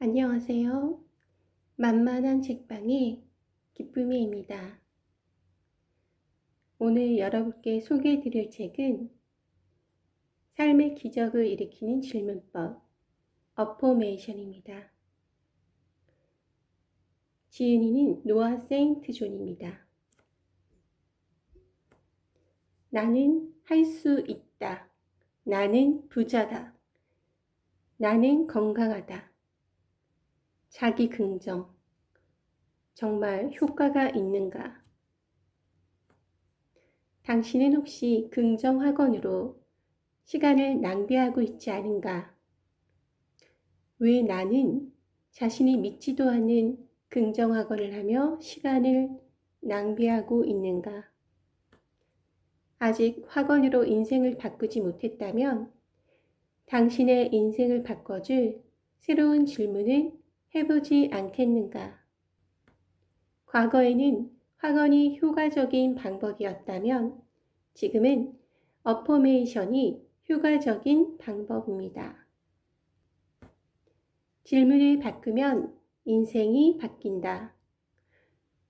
안녕하세요. 만만한 책방의 기쁨이입니다. 오늘 여러분께 소개해드릴 책은 삶의 기적을 일으키는 질문법, 어포메이션입니다. 지은이는 노아 세인트 존입니다. 나는 할 수 있다. 나는 부자다. 나는 건강하다. 자기 긍정. 정말 효과가 있는가? 당신은 혹시 긍정학원으로 시간을 낭비하고 있지 않은가? 왜 나는 자신이 믿지도 않는 긍정학원을 하며 시간을 낭비하고 있는가? 아직 학원으로 인생을 바꾸지 못했다면 당신의 인생을 바꿔줄 새로운 질문을 해보지 않겠는가? 과거에는 학원이 효과적인 방법이었다면 지금은 어포메이션이 효과적인 방법입니다. 질문을 바꾸면 인생이 바뀐다.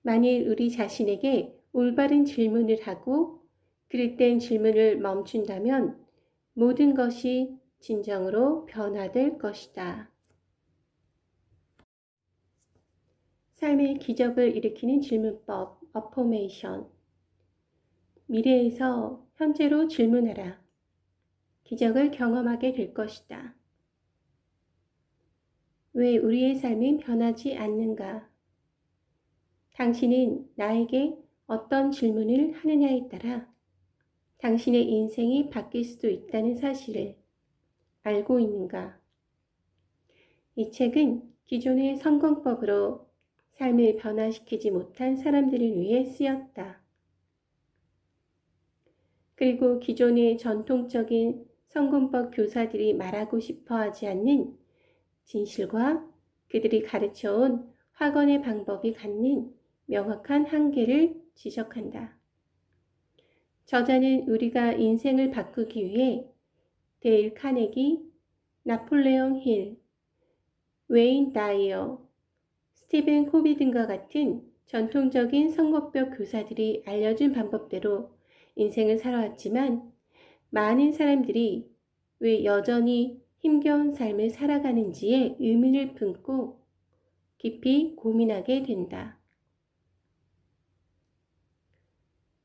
만일 우리 자신에게 올바른 질문을 하고 그럴 땐 질문을 멈춘다면 모든 것이 진정으로 변화될 것이다. 삶의 기적을 일으키는 질문법, 어포메이션. 미래에서 현재로 질문하라. 기적을 경험하게 될 것이다. 왜 우리의 삶은 변하지 않는가? 당신은 나에게 어떤 질문을 하느냐에 따라 당신의 인생이 바뀔 수도 있다는 사실을 알고 있는가? 이 책은 기존의 성공법으로 삶을 변화시키지 못한 사람들을 위해 쓰였다. 그리고 기존의 전통적인 성공법 교사들이 말하고 싶어 하지 않는 진실과 그들이 가르쳐온 학원의 방법이 갖는 명확한 한계를 지적한다. 저자는 우리가 인생을 바꾸기 위해 데일 카네기, 나폴레옹 힐, 웨인 다이어, 스티븐 코비 등과 같은 전통적인 성공법 교사들이 알려준 방법대로 인생을 살아왔지만 많은 사람들이 왜 여전히 힘겨운 삶을 살아가는지에 의문을 품고 깊이 고민하게 된다.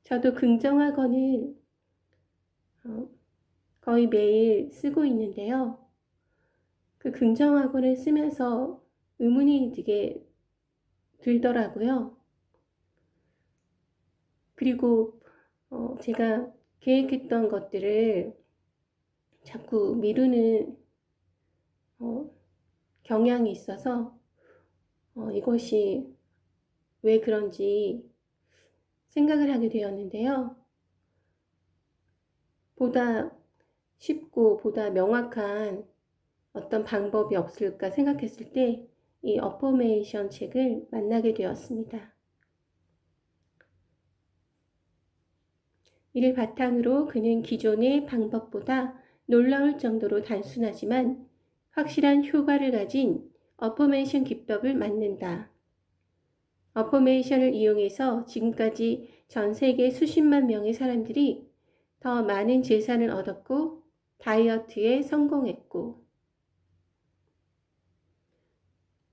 저도 긍정학원을 거의 매일 쓰고 있는데요. 그 긍정학원을 쓰면서 의문이 되게 들더라고요. 그리고 제가 계획했던 것들을 자꾸 미루는 경향이 있어서 이것이 왜 그런지 생각을 하게 되었는데요. 보다 쉽고 보다 명확한 어떤 방법이 없을까 생각했을 때 이 어포메이션 책을 만나게 되었습니다. 이를 바탕으로 그는 기존의 방법보다 놀라울 정도로 단순하지만 확실한 효과를 가진 어포메이션 기법을 만든다. 어포메이션을 이용해서 지금까지 전 세계 수십만 명의 사람들이 더 많은 재산을 얻었고 다이어트에 성공했고,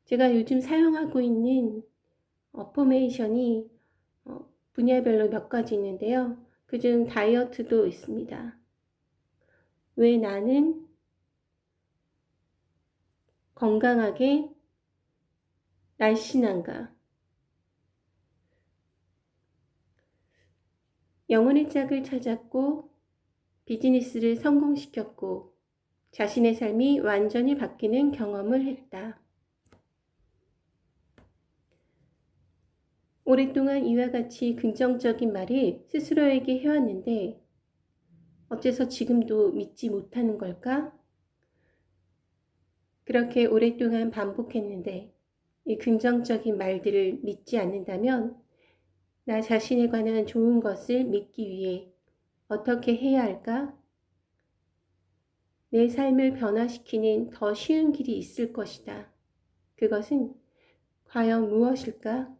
제가 요즘 사용하고 있는 어포메이션이 분야별로 몇 가지 있는데요. 그중 다이어트도 있습니다. 왜 나는 건강하게 날씬한가? 영혼의 짝을 찾았고 비즈니스를 성공시켰고 자신의 삶이 완전히 바뀌는 경험을 했다. 오랫동안 이와 같이 긍정적인 말을 스스로에게 해왔는데 어째서 지금도 믿지 못하는 걸까? 그렇게 오랫동안 반복했는데 이 긍정적인 말들을 믿지 않는다면 나 자신에 관한 좋은 것을 믿기 위해 어떻게 해야 할까? 내 삶을 변화시키는 더 쉬운 길이 있을 것이다. 그것은 과연 무엇일까?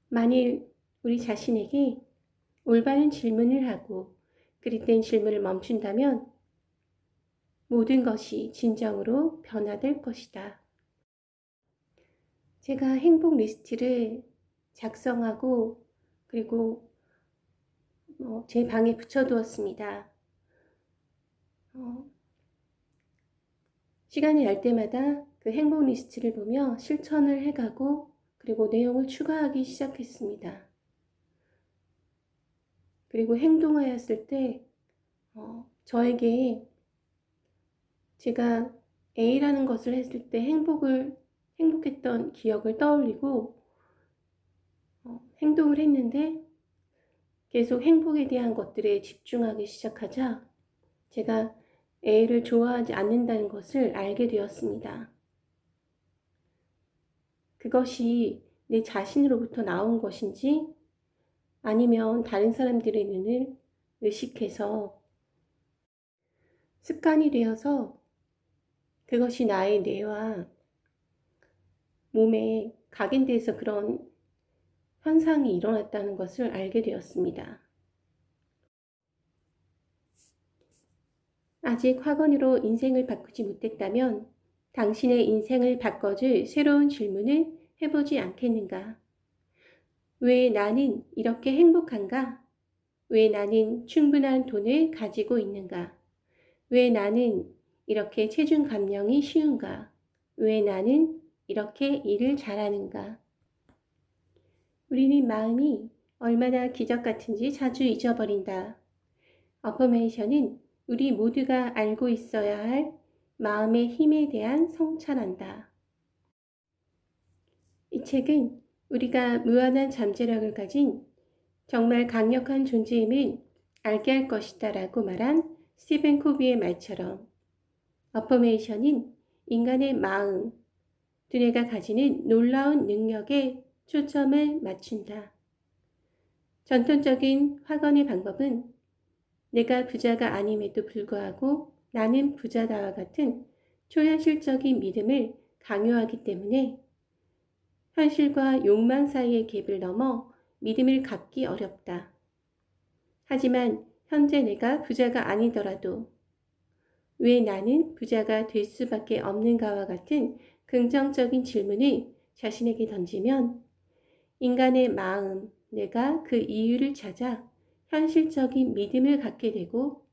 만일 우리 자신에게 올바른 질문을 하고 그릇된 질문을 멈춘다면 모든 것이 진정으로 변화될 것이다. 제가 행복 리스트를 작성하고 그리고 제 방에 붙여두었습니다. 시간이 날 때마다 그 행복 리스트를 보며 실천을 해가고 그리고 내용을 추가하기 시작했습니다. 그리고 행동하였을 때 저에게 제가 A라는 것을 했을 때 행복했던 기억을 떠올리고 행동을 했는데 계속 행복에 대한 것들에 집중하기 시작하자 제가 A를 좋아하지 않는다는 것을 알게 되었습니다. 그것이 내 자신으로부터 나온 것인지 아니면 다른 사람들의 눈을 의식해서 습관이 되어서 그것이 나의 뇌와 몸에 각인돼서 그런 현상이 일어났다는 것을 알게 되었습니다. 아직 학원으로 인생을 바꾸지 못했다면 당신의 인생을 바꿔줄 새로운 질문을 해보지 않겠는가? 왜 나는 이렇게 행복한가? 왜 나는 충분한 돈을 가지고 있는가? 왜 나는 이렇게 체중 감량이 쉬운가? 왜 나는 이렇게 일을 잘하는가? 우리는 마음이 얼마나 기적 같은지 자주 잊어버린다. 어퍼메이션은 우리 모두가 알고 있어야 할 마음의 힘에 대한 성찰한다. 이 책은 우리가 무한한 잠재력을 가진 정말 강력한 존재임을 알게 할 것이다 라고 말한 스티븐 코비의 말처럼 어퍼메이션은 인간의 마음, 두뇌가 가지는 놀라운 능력에 초점을 맞춘다. 전통적인 확언의 방법은 내가 부자가 아님에도 불구하고 나는 부자다와 같은 초현실적인 믿음을 강요하기 때문에 현실과 욕망 사이의 갭을 넘어 믿음을 갖기 어렵다. 하지만 현재 내가 부자가 아니더라도 왜 나는 부자가 될 수밖에 없는가와 같은 긍정적인 질문을 자신에게 던지면 인간의 마음, 내가 그 이유를 찾아 현실적인 믿음을 갖게 되고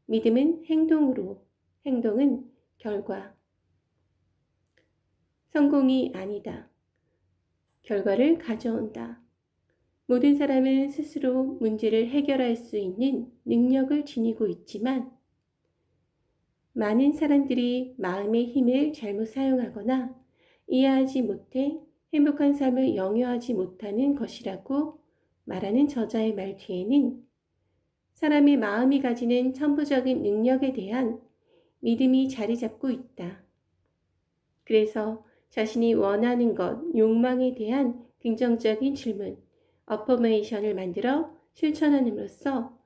믿음은 행동으로, 행동은 결과. 성공이 아니다. 결과를 가져온다. 모든 사람은 스스로 문제를 해결할 수 있는 능력을 지니고 있지만 많은 사람들이 마음의 힘을 잘못 사용하거나 이해하지 못해 행복한 삶을 영위하지 못하는 것이라고 말하는 저자의 말 뒤에는 사람의 마음이 가지는 천부적인 능력에 대한 믿음이 자리 잡고 있다. 그래서 자신이 원하는 것, 욕망에 대한 긍정적인 질문, 어퍼메이션을 만들어 실천함으로써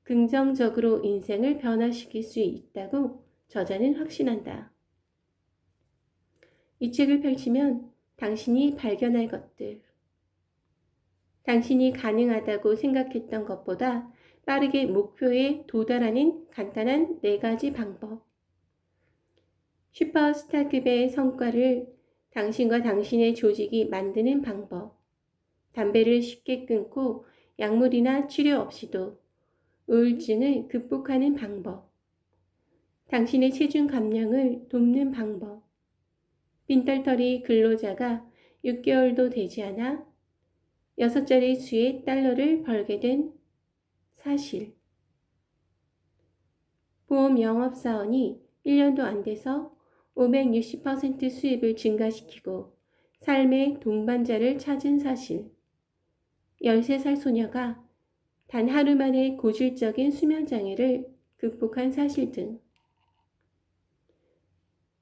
긍정적으로 인생을 변화시킬 수 있다고 저자는 확신한다. 이 책을 펼치면 당신이 발견할 것들, 당신이 가능하다고 생각했던 것보다 빠르게 목표에 도달하는 간단한 4가지 방법, 슈퍼스타급의 성과를 당신과 당신의 조직이 만드는 방법, 담배를 쉽게 끊고 약물이나 치료 없이도 우울증을 극복하는 방법, 당신의 체중 감량을 돕는 방법, 빈털터리 근로자가 6개월도 되지 않아 6자리 수의 달러를 벌게 된 사실, 보험 영업사원이 1년도 안 돼서 560% 수입을 증가시키고 삶의 동반자를 찾은 사실, 13살 소녀가 단 하루 만에 고질적인 수면장애를 극복한 사실 등.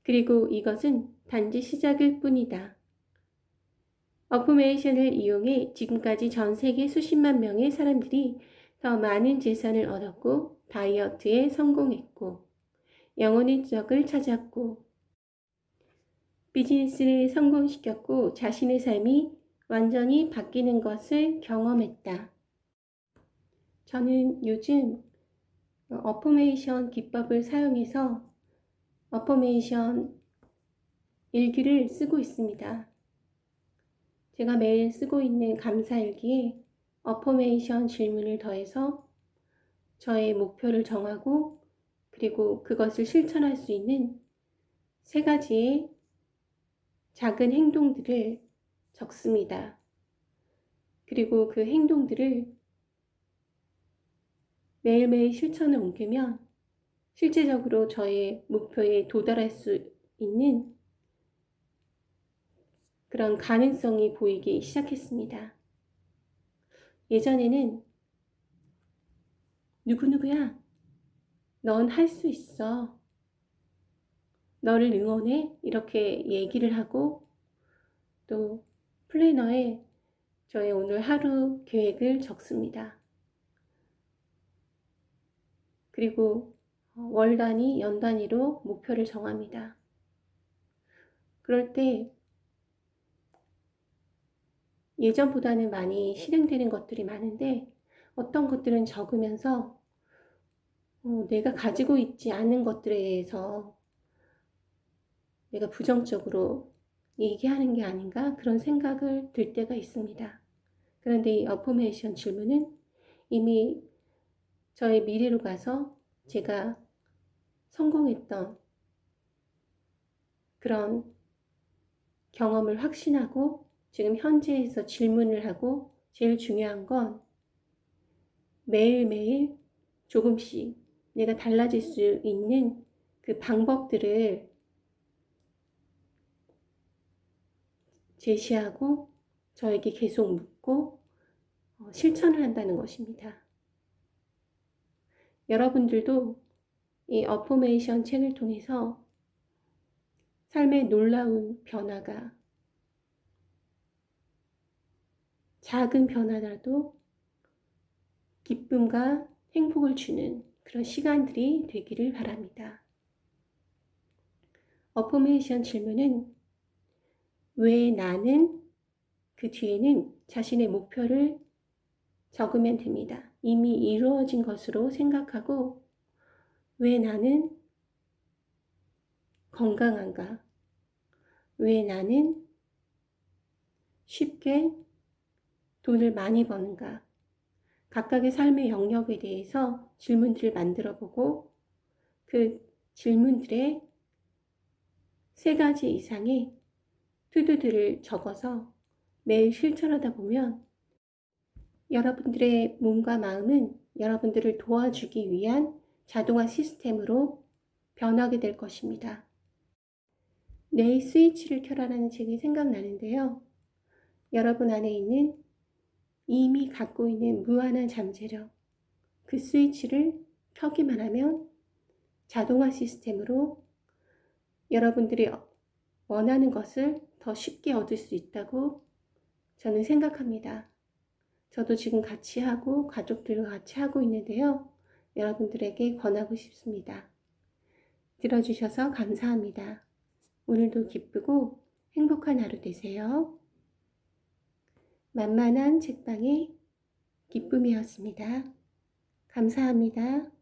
그리고 이것은 단지 시작일 뿐이다. 어포메이션을 이용해 지금까지 전 세계 수십만 명의 사람들이 더 많은 재산을 얻었고 다이어트에 성공했고 영혼의 적을 찾았고 비즈니스를 성공시켰고 자신의 삶이 완전히 바뀌는 것을 경험했다. 저는 요즘 어포메이션 기법을 사용해서 어포메이션 일기를 쓰고 있습니다. 제가 매일 쓰고 있는 감사일기에 어포메이션 질문을 더해서 저의 목표를 정하고 그리고 그것을 실천할 수 있는 3가지의 작은 행동들을 적습니다. 그리고 그 행동들을 매일매일 실천에 옮기면 실제적으로 저의 목표에 도달할 수 있는 그런 가능성이 보이기 시작했습니다. 예전에는 누구누구야, 넌 할 수 있어, 너를 응원해, 이렇게 얘기를 하고 또 플래너에 저의 오늘 하루 계획을 적습니다. 그리고 월 단위, 연 단위로 목표를 정합니다. 그럴 때 예전보다는 많이 실행되는 것들이 많은데 어떤 것들은 적으면서 내가 가지고 있지 않은 것들에 대해서 내가 부정적으로 얘기하는 게 아닌가 그런 생각을 들 때가 있습니다. 그런데 이 어포메이션 질문은 이미 저의 미래로 가서 제가 성공했던 그런 경험을 확신하고 지금 현재에서 질문을 하고 제일 중요한 건 매일매일 조금씩 내가 달라질 수 있는 그 방법들을 제시하고 저에게 계속 묻고 실천을 한다는 것입니다. 여러분들도 이 어포메이션 책을 통해서 삶의 놀라운 변화가 작은 변화라도 기쁨과 행복을 주는 그런 시간들이 되기를 바랍니다. 어포메이션 질문은 왜 나는 그 뒤에는 자신의 목표를 적으면 됩니다. 이미 이루어진 것으로 생각하고 왜 나는 건강한가? 왜 나는 쉽게 돈을 많이 버는가? 각각의 삶의 영역에 대해서 질문들을 만들어 보고 그 질문들의 3가지 이상의 투두들을 적어서 매일 실천하다 보면 여러분들의 몸과 마음은 여러분들을 도와주기 위한 자동화 시스템으로 변하게 될 것입니다. 내 스위치를 켜라라는 책이 생각나는데요. 여러분 안에 있는 이미 갖고 있는 무한한 잠재력, 그 스위치를 켜기만 하면 자동화 시스템으로 여러분들이 원하는 것을 더 쉽게 얻을 수 있다고 저는 생각합니다. 저도 지금 같이 하고 가족들과 같이 하고 있는데요. 여러분들에게 권하고 싶습니다. 들어주셔서 감사합니다. 오늘도 기쁘고 행복한 하루 되세요. 만만한 책방의 기쁨이었습니다. 감사합니다.